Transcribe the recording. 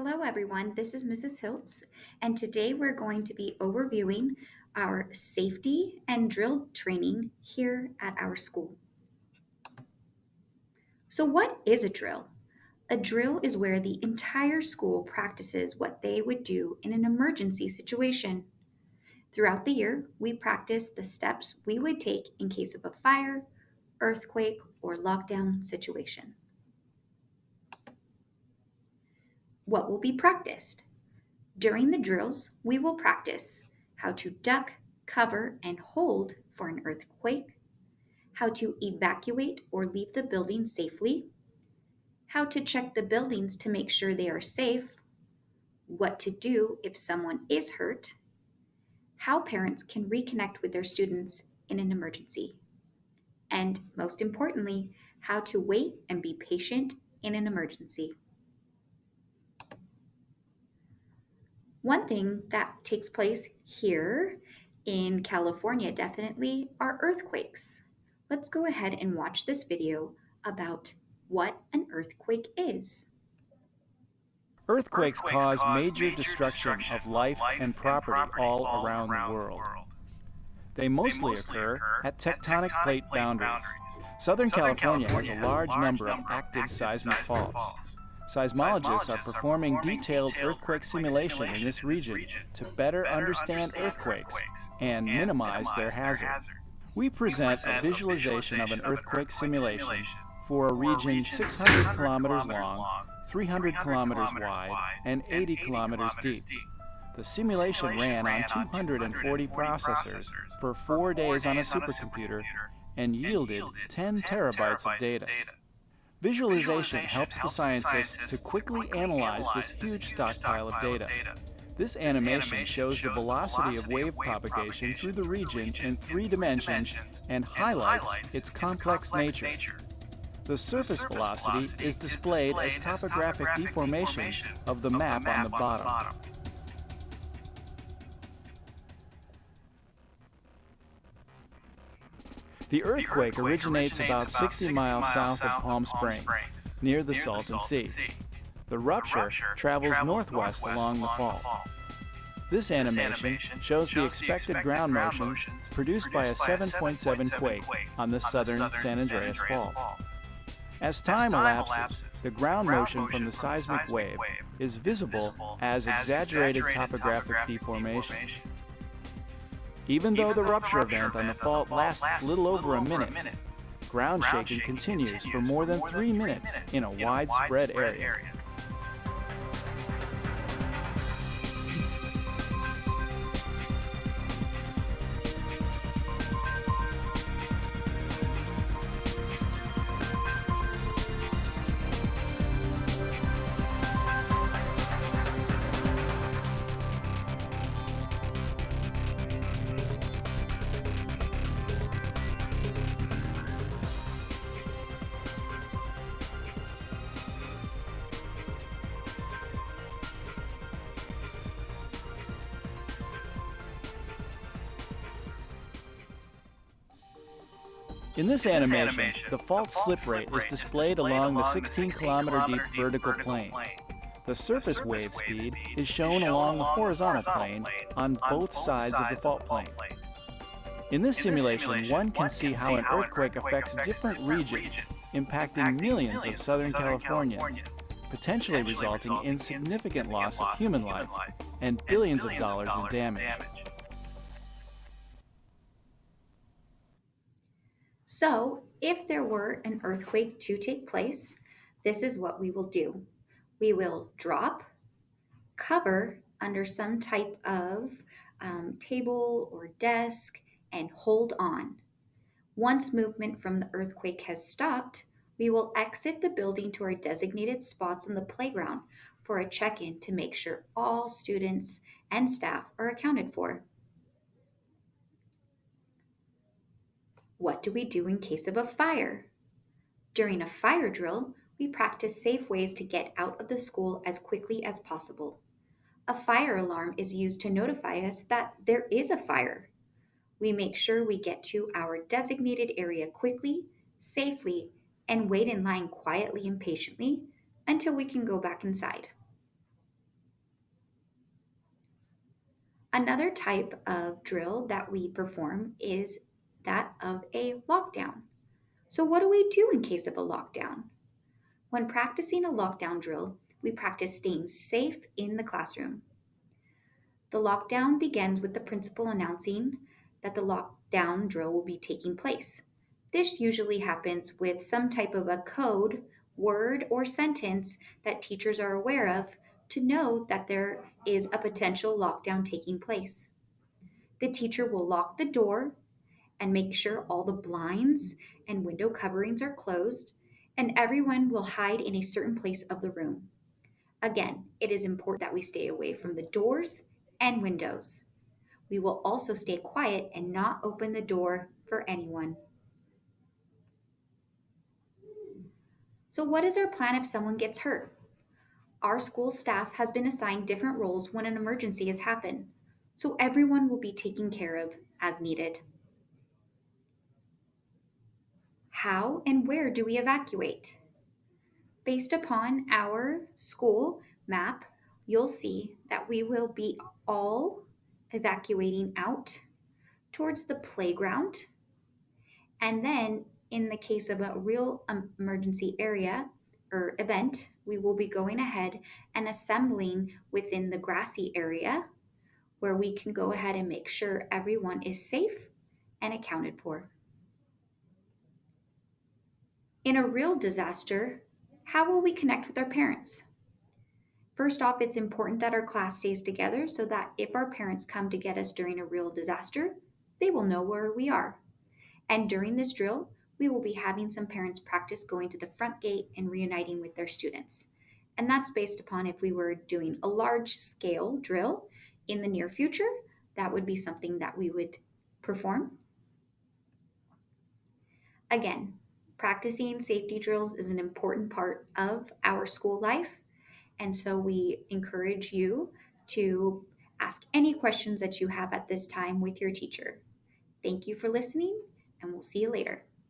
Hello, everyone. This is Mrs. Hiltz, and today we're going to be overviewing our safety and drill training here at our school. So, what is a drill? A drill is where the entire school practices what they would do in an emergency situation. Throughout the year, we practice the steps we would take in case of a fire, earthquake, or lockdown situation. What will be practiced? During the drills, we will practice how to duck, cover, and hold for an earthquake, how to evacuate or leave the building safely, how to check the buildings to make sure they are safe, what to do if someone is hurt, how parents can reconnect with their students in an emergency, and most importantly, how to wait and be patient in an emergency. One thing that takes place here in California definitely are earthquakes. Let's go ahead and watch this video about what an earthquake is. Earthquakes cause major destruction of life and property all around the world. They mostly occur at tectonic plate boundaries. Southern California has a large number of active seismic faults. Seismologists are performing detailed earthquake simulation in this region to better understand earthquakes and minimize their hazard. We present a visualization of an earthquake simulation for a region 600 kilometers long, 300 kilometers wide, and 80 kilometers deep. The simulation ran on 240 processors for 4 days on a supercomputer and yielded 10 terabytes of data. Visualization helps the scientists to quickly analyze this huge stockpile of data. This animation shows the velocity of wave propagation through the region in 3 dimensions and highlights its complex nature. The surface velocity is displayed as topographic deformation of the map on the bottom. The earthquake originates about 60 miles south of Palm Springs, near the Salton Sea. The rupture travels northwest along the fault. This animation shows the expected ground motions produced by a 7.7 quake on the southern San Andreas Fault. As time elapses, the ground motion from the seismic wave is visible as exaggerated topographic deformation. Even though the rupture event on the fault lasts little over a minute, ground shaking continues for more than 3 minutes in a widespread area. In this animation, the fault slip rate is displayed along the 16-kilometer deep vertical plane. The surface wave speed is shown along the horizontal plane on both sides of the fault plane. In this simulation, one can see how an earthquake affects different regions, impacting millions of Southern Californians, potentially resulting in significant loss of human life and billions of dollars in damage. So, if there were an earthquake to take place, this is what we will do. We will drop, cover under some type of table or desk, and hold on. Once movement from the earthquake has stopped, we will exit the building to our designated spots on the playground for a check in to make sure all students and staff are accounted for. What do we do in case of a fire? During a fire drill, we practice safe ways to get out of the school as quickly as possible. A fire alarm is used to notify us that there is a fire. We make sure we get to our designated area quickly, safely, and wait in line quietly and patiently until we can go back inside. Another type of drill that we perform is that of a lockdown. So, what do we do in case of a lockdown? When practicing a lockdown drill, we practice staying safe in the classroom. The lockdown begins with the principal announcing that the lockdown drill will be taking place. This usually happens with some type of a code, word, or sentence that teachers are aware of to know that there is a potential lockdown taking place. The teacher will lock the door and make sure all the blinds and window coverings are closed, and everyone will hide in a certain place of the room. Again, it is important that we stay away from the doors and windows. We will also stay quiet and not open the door for anyone. So, what is our plan if someone gets hurt? Our school staff has been assigned different roles when an emergency has happened, so everyone will be taken care of as needed. How and where do we evacuate? Based upon our school map, you'll see that we will be all evacuating out towards the playground. And then, in the case of a real emergency area or event, we will be going ahead and assembling within the grassy area where we can go ahead and make sure everyone is safe and accounted for. In a real disaster, how will we connect with our parents? First off, it's important that our class stays together so that if our parents come to get us during a real disaster, they will know where we are. And during this drill, we will be having some parents practice going to the front gate and reuniting with their students. And that's based upon if we were doing a large scale drill in the near future, that would be something that we would perform. Again, practicing safety drills is an important part of our school life. And so we encourage you to ask any questions that you have at this time with your teacher. Thank you for listening, and we'll see you later.